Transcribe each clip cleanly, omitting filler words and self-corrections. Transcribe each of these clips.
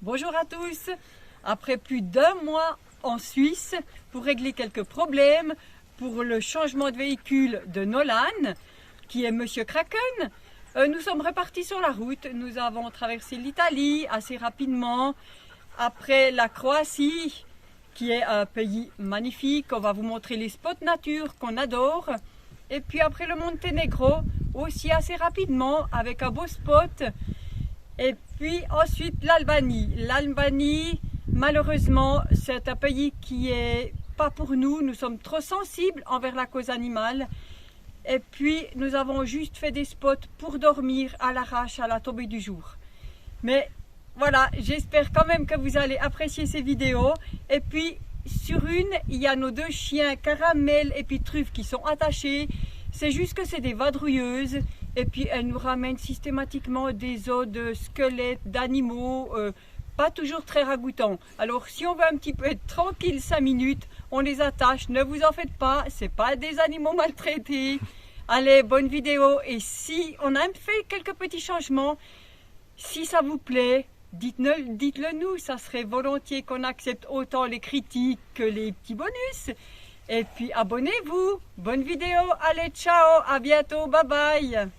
Bonjour à tous. Après plus d'un mois en Suisse pour régler quelques problèmes pour le changement de véhicule de Nolan, qui est Monsieur Kraken, nous sommes repartis sur la route. Nous avons traversé l'Italie assez rapidement. Après la Croatie, qui est un pays magnifique, on va vous montrer les spots nature qu'on adore. Et puis après le Monténégro, aussi assez rapidement avec un beau spot. Et puis ensuite l'Albanie. L'Albanie, malheureusement, c'est un pays qui est pas pour nous. Nous sommes trop sensibles envers la cause animale. Et puis nous avons juste fait des spots pour dormir à l'arrache à la tombée du jour. Mais voilà, j'espère quand même que vous allez apprécier ces vidéos. Et puis sur une, il y a nos deux chiens Caramel et puis Truffe qui sont attachés. C'est juste que c'est des vadrouilleuses. Et puis elles nous ramènent systématiquement des os de squelettes d'animaux, pas toujours très ragoûtants. Alors si on veut un petit peu être tranquille 5 minutes, on les attache. Ne vous en faites pas, c'est pas des animaux maltraités. Allez, bonne vidéo. Et si on a fait quelques petits changements, si ça vous plaît, dites-le nous. Ça serait volontiers qu'on accepte autant les critiques que les petits bonus. Et puis abonnez-vous. Bonne vidéo. Allez, ciao, à bientôt, bye bye.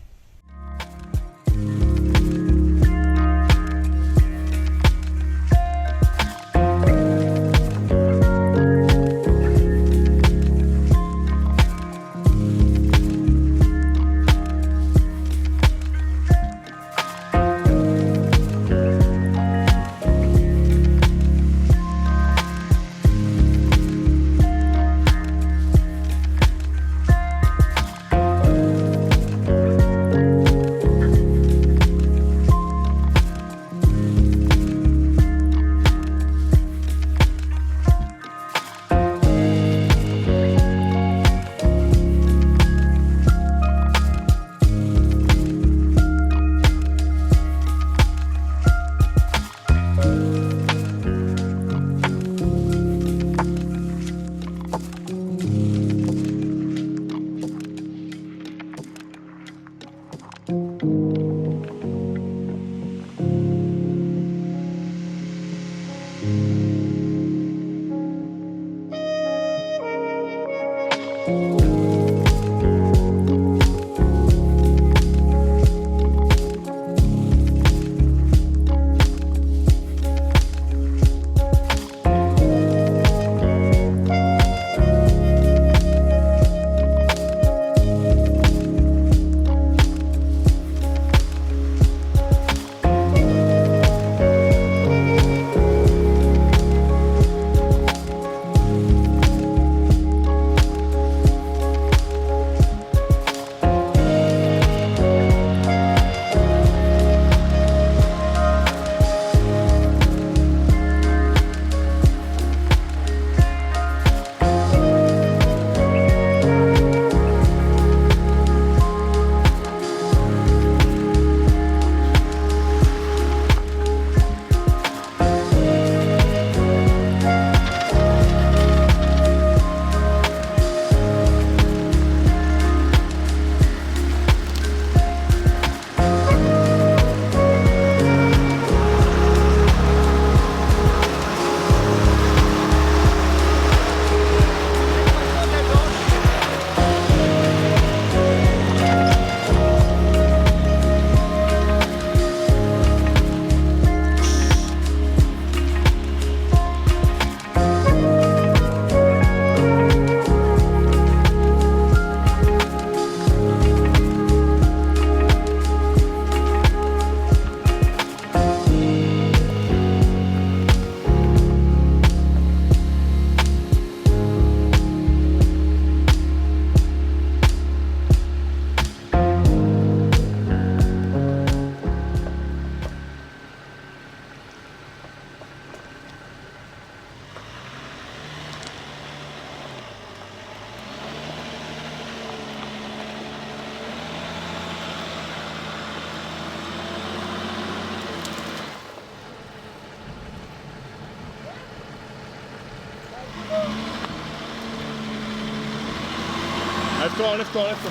Lève-toi, lève-toi, lève-toi.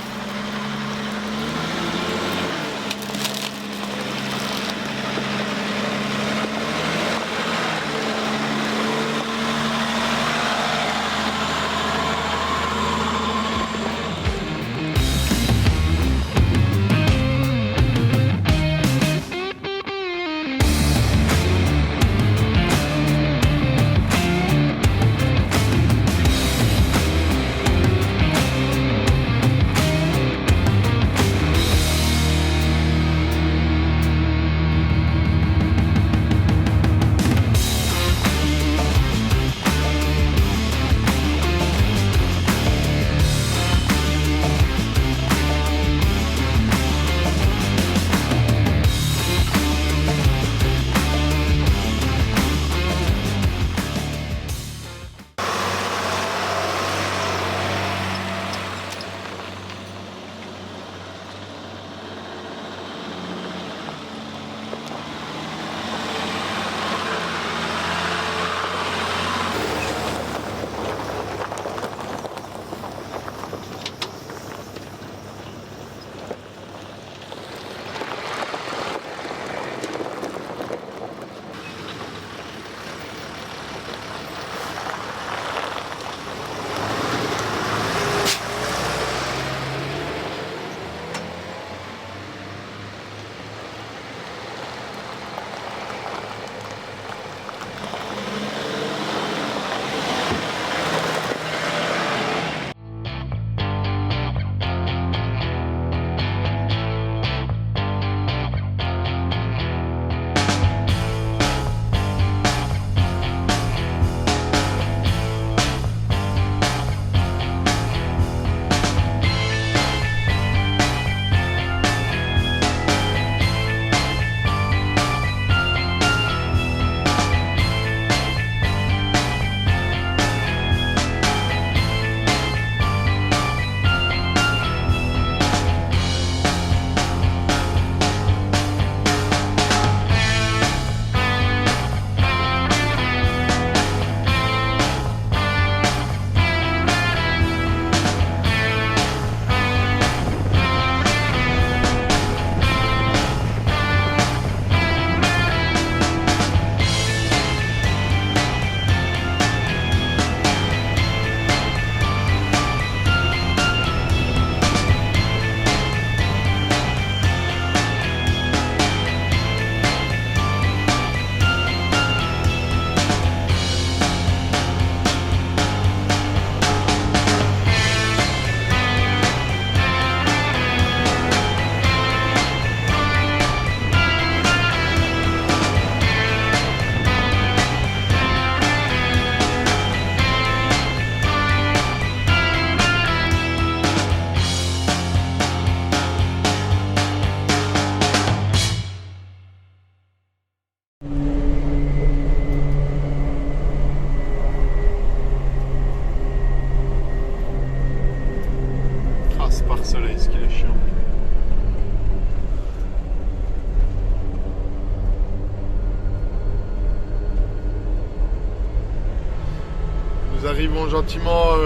Nous arrivons gentiment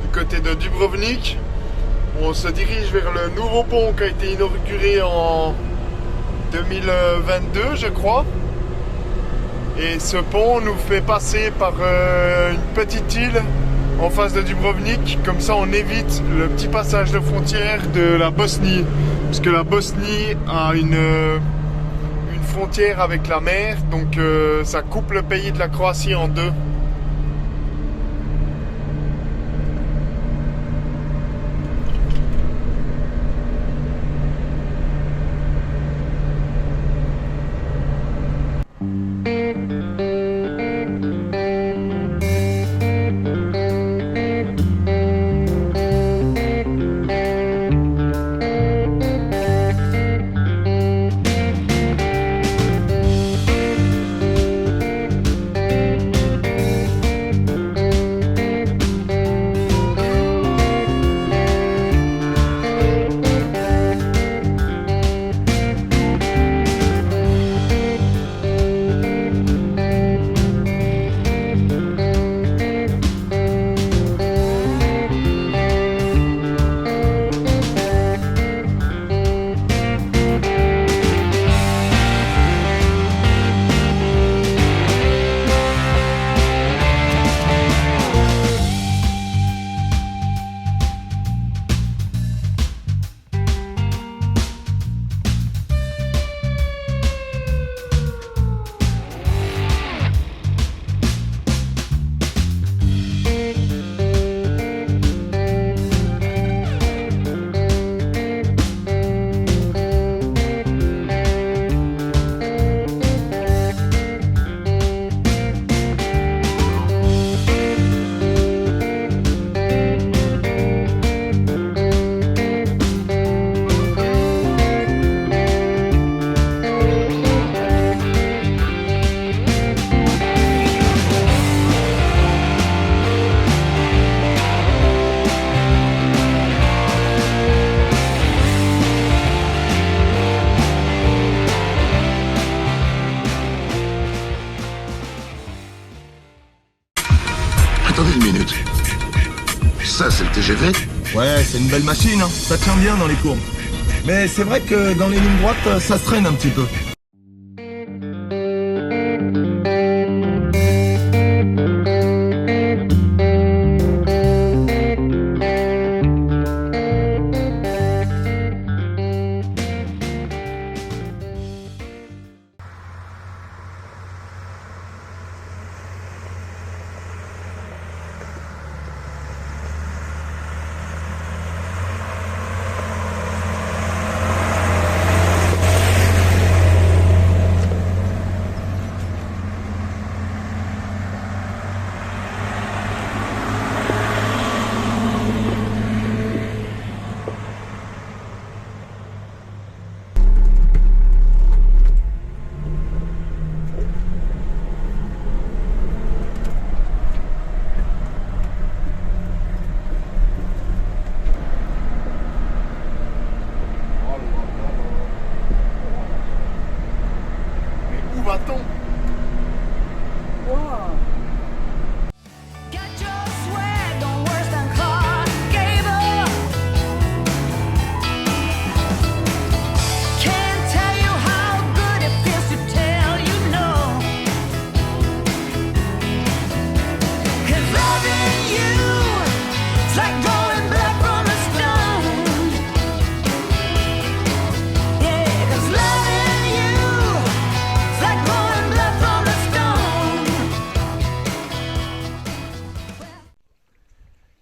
du côté de Dubrovnik. On se dirige vers le nouveau pont qui a été inauguré en 2022, je crois. Et ce pont nous fait passer par une petite île en face de Dubrovnik. Comme ça, on évite le petit passage de frontière de la Bosnie. Parce que la Bosnie a une frontière avec la mer. Donc ça coupe le pays de la Croatie en deux. Attendez une minute. Ça, c'est le TGV? Ouais, c'est une belle machine, hein. Ça tient bien dans les courbes. Mais c'est vrai que dans les lignes droites, ça se traîne un petit peu.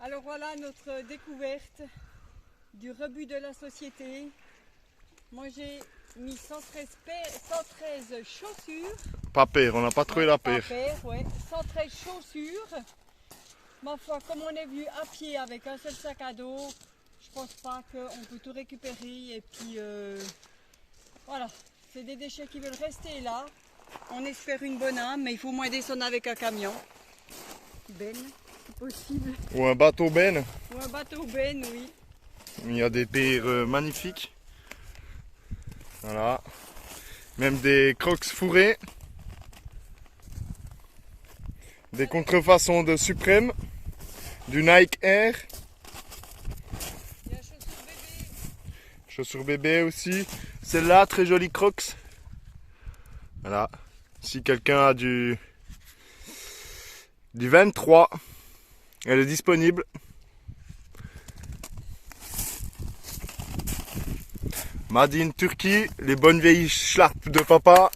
Alors voilà notre découverte du rebut de la société. Moi j'ai mis 113 chaussures. Pas paire, on n'a pas trouvé la paire. Pas paire, ouais. 113 chaussures. Ma foi, comme on est venu à pied avec un seul sac à dos, je pense pas qu'on peut tout récupérer. Et puis voilà, c'est des déchets qui veulent rester là. On espère une bonne âme, mais il faut au moins descendre avec un camion. Ben, c'est possible. Ou un bateau ben. Ou un bateau ben, oui. Il y a des paires magnifiques. Voilà. Même des crocs fourrés. Des contrefaçons de Suprême. du Nike Air. Il y a chaussures bébé. Chaussures bébé aussi. Celle-là, très jolie Crocs. Voilà. Si quelqu'un a du 23, elle est disponible. Made in Turquie, les bonnes vieilles schlapp de papa.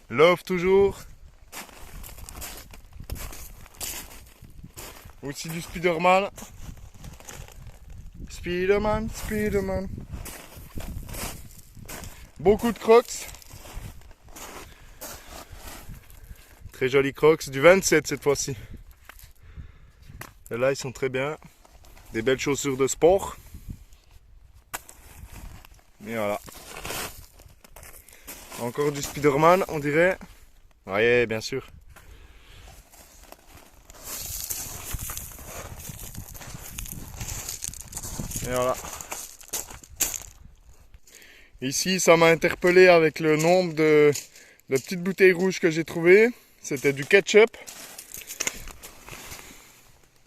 Love toujours. Aussi du Spiderman. Spiderman, Spiderman. Beaucoup de Crocs. Très jolis Crocs. Du 27 cette fois-ci. Et là, ils sont très bien. Des belles chaussures de sport. Et voilà. Encore du Spiderman, on dirait. Oui, bien sûr. Et voilà. Ici, ça m'a interpellé avec le nombre de petites bouteilles rouges que j'ai trouvées. C'était du ketchup.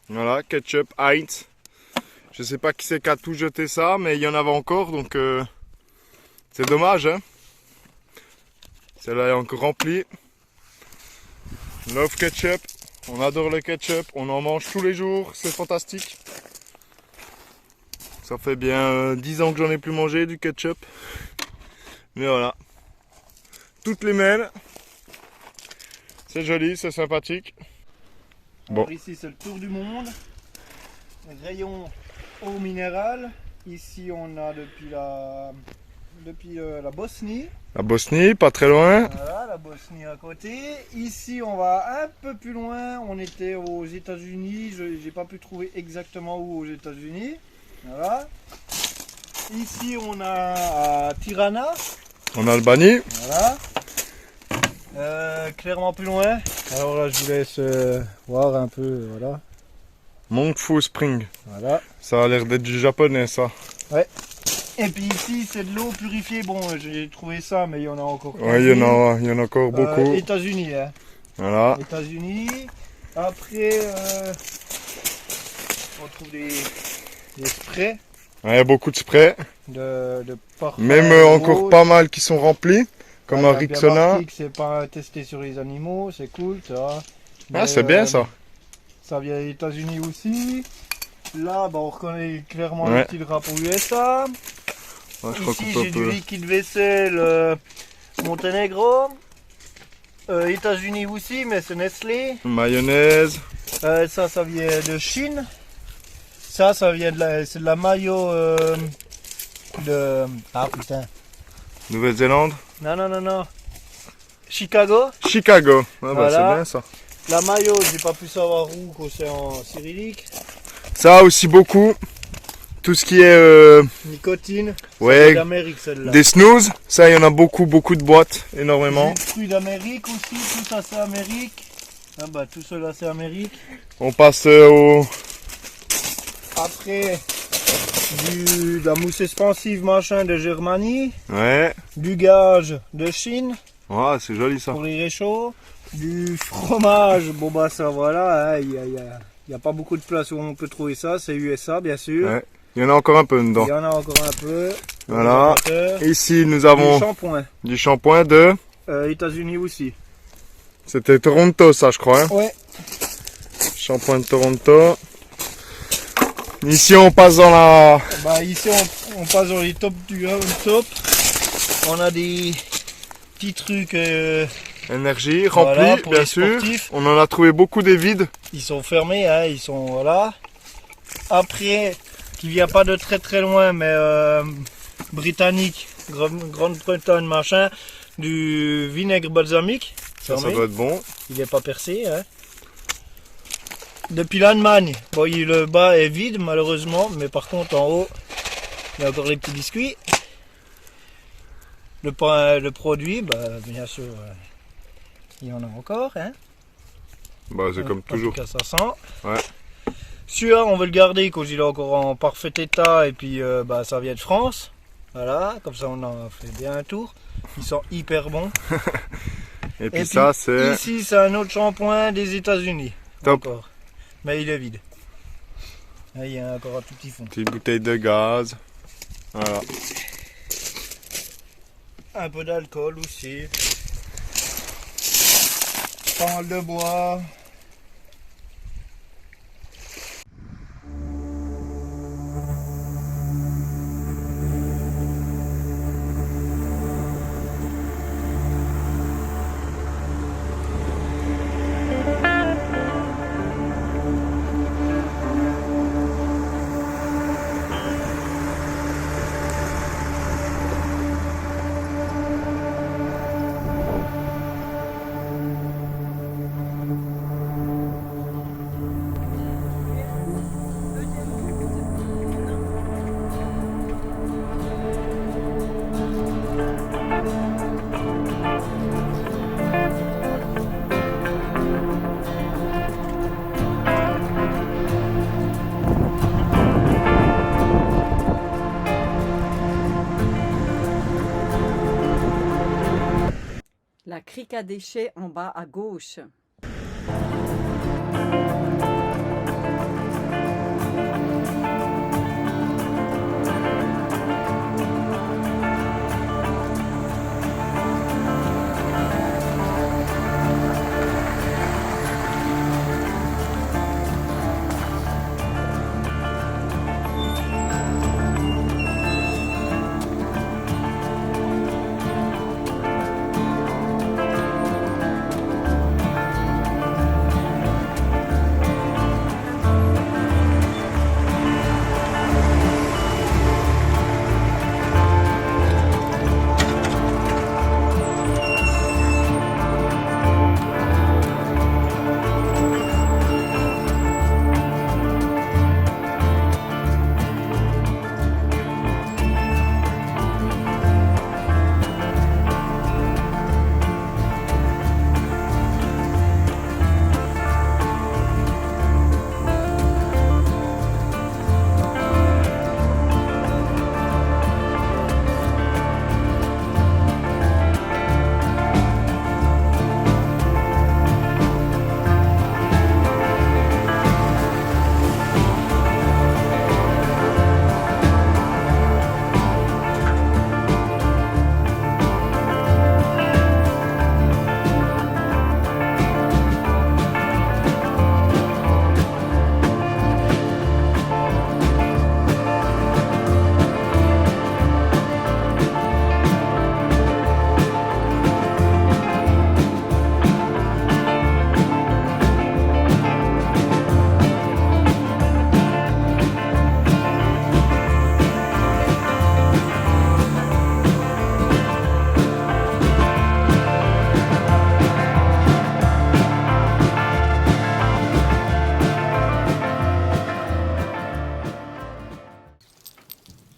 Voilà, ketchup Heinz. Je sais pas qui c'est qui a tout jeté ça, mais il y en avait encore, donc c'est dommage. Hein. Celle-là est encore remplie. Love ketchup. On adore le ketchup. On en mange tous les jours. C'est fantastique. Ça fait bien 10 ans que j'en ai plus mangé du ketchup. Mais voilà. Toutes les mêmes. C'est joli, c'est sympathique. Bon. Alors ici c'est le tour du monde. Rayon eau minérale. Ici on a depuis la Bosnie. La Bosnie, pas très loin. Voilà, la Bosnie à côté. Ici on va un peu plus loin. On était aux États-Unis. J'ai pas pu trouver exactement où aux États-Unis. Voilà. Ici on a à Tirana. En Albanie. Voilà. Clairement plus loin. Alors là je vous laisse voir un peu. Voilà. Monkfu Spring. Voilà. Ça a l'air d'être du japonais ça. Ouais. Et puis ici c'est de l'eau purifiée. Bon j'ai trouvé ça mais il y en a encore. Ouais, il y en a encore beaucoup. États-Unis. Hein. Voilà. États-Unis. Après on trouve des sprays. Ouais, beaucoup de sprays. De parfum. Même encore rose. pas mal qui sont remplis. Comme Ouais, un il y a bien Rexona. marqué que c'est pas testé sur les animaux, c'est cool, ça. Ah, Mais, c'est bien ça. Ça vient des États-Unis aussi. Là, bah, on reconnaît clairement Ouais. le petit drapeau USA. Ouais, je crois qu'on Ici, peut j'ai un du peu. liquide vaisselle Monténégro. États-Unis aussi, mais c'est Nestlé. Mayonnaise. Ça vient de Chine. Ça vient c'est de la mayo de. Ah putain. Nouvelle-Zélande. Non. Chicago. Chicago. Ah, bah, Voilà. c'est bien ça. La mayo, j'ai pas pu savoir où, que c'est en cyrillique. Ça aussi beaucoup. Tout ce qui est Nicotine. ouais, C'est d'Amérique celle-là. des snooze. Ça, il y en a beaucoup de boîtes. Énormément. Des fruits d'Amérique aussi, tout ça c'est Amérique. Ah bah tout cela c'est Amérique. On passe au... Après, de la mousse expansive machin de Germanie. Ouais. Du gage de Chine Ouais, c'est joli ça. pour les réchauds. Du fromage, bon bah ça voilà, il n'y a pas beaucoup de place où on peut trouver ça, c'est USA bien sûr. Ouais. Il y en a encore un peu dedans. Il y en a encore un peu. Voilà. Ici, nous avons Du shampoing. du shampoing de... États-Unis aussi. C'était Toronto, ça, je crois. Hein. Ouais. Shampoing de Toronto. Ici, on passe dans la... Bah ici on passe dans les tops du top. On a des petits trucs, Énergie Voilà, remplie, pour bien les sûr. sportifs. On en a trouvé beaucoup des vides. ils sont fermés, hein, ils sont voilà. Après, qui vient pas de très très loin, mais britannique, Grande-Bretagne machin, du vinaigre balsamique. Ça fermé. doit être bon. Il n'est pas percé. Hein. Depuis l'Allemagne, bon, le bas est vide malheureusement, mais par contre en haut, il y a encore les petits biscuits. Le produit, bah, bien sûr, il y en a encore. Hein. Bah, c'est comme En toujours. tout cas, ça sent. Ouais. Celui-là, on veut le garder quand il est encore en parfait état et puis bah, ça vient de France. Voilà, comme ça on en fait bien un tour. Ils sont hyper bons. Et puis Et ça, puis, c'est ici, c'est un autre shampoing des États-Unis. top. Encore. Mais il est vide. Là, il y a encore un tout petit fond. Petite bouteille de gaz. Voilà. Un peu d'alcool aussi. Pas mal de bois. La crique à déchets en bas à gauche.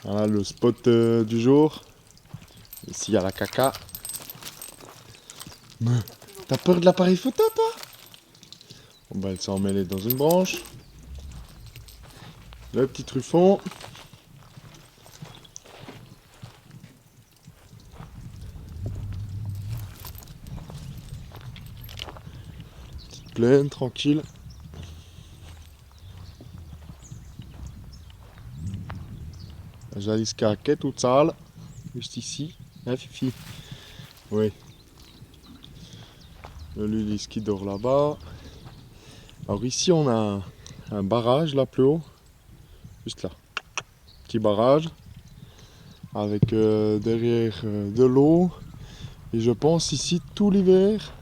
Voilà le spot du jour. Ici il y a la caca. Mais t'as peur de l'appareil photo toi? On va s'en mêler dans une branche. Le petit truffon. Petite plaine, tranquille. La Jalice Caraquet toute sale. Juste ici. Hein Fifi? Oui. Le Lulis qui dort là-bas. Alors ici on a un barrage là plus haut. Juste là. Petit barrage. Avec derrière de l'eau. Et je pense ici tout l'hiver.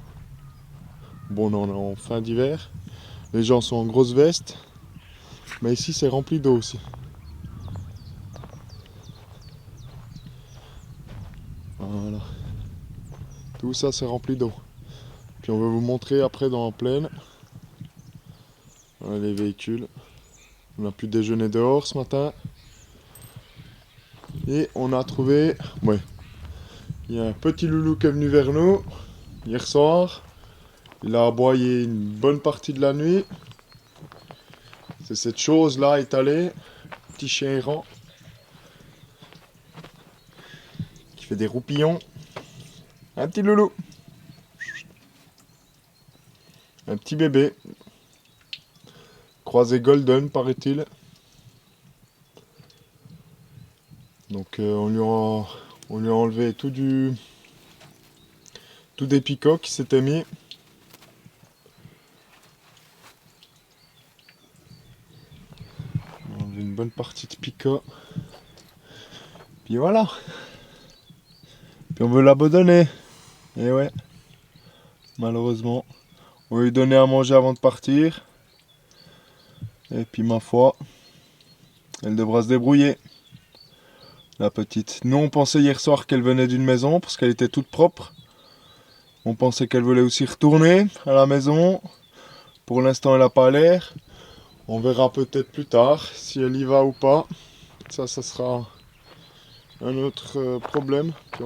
Bon non, on est en fin d'hiver. Les gens sont en grosse veste. Mais ici c'est rempli d'eau aussi. Voilà. Tout ça c'est rempli d'eau. Puis on va vous montrer après dans la plaine. Voilà les véhicules. On a pu déjeuner dehors ce matin. Et on a trouvé... Ouais. Il y a un petit loulou qui est venu vers nous hier soir. Il a aboyé une bonne partie de la nuit. C'est cette chose là étalée. Petit chien errant. Qui fait des roupillons. Un petit loulou. Un petit bébé. Croisé golden, paraît-il. Donc on lui a enlevé tout des picots qui s'étaient mis. On a enlevé une bonne partie de picots. Puis voilà. Puis on veut l'abandonner. Et ouais. Malheureusement. On va lui donner à manger avant de partir. Et puis ma foi, elle devra se débrouiller. La petite. Nous on pensait hier soir qu'elle venait d'une maison parce qu'elle était toute propre. On pensait qu'elle voulait aussi retourner à la maison. Pour l'instant elle n'a pas l'air. On verra peut-être plus tard si elle y va ou pas. Ça sera un autre problème. Puis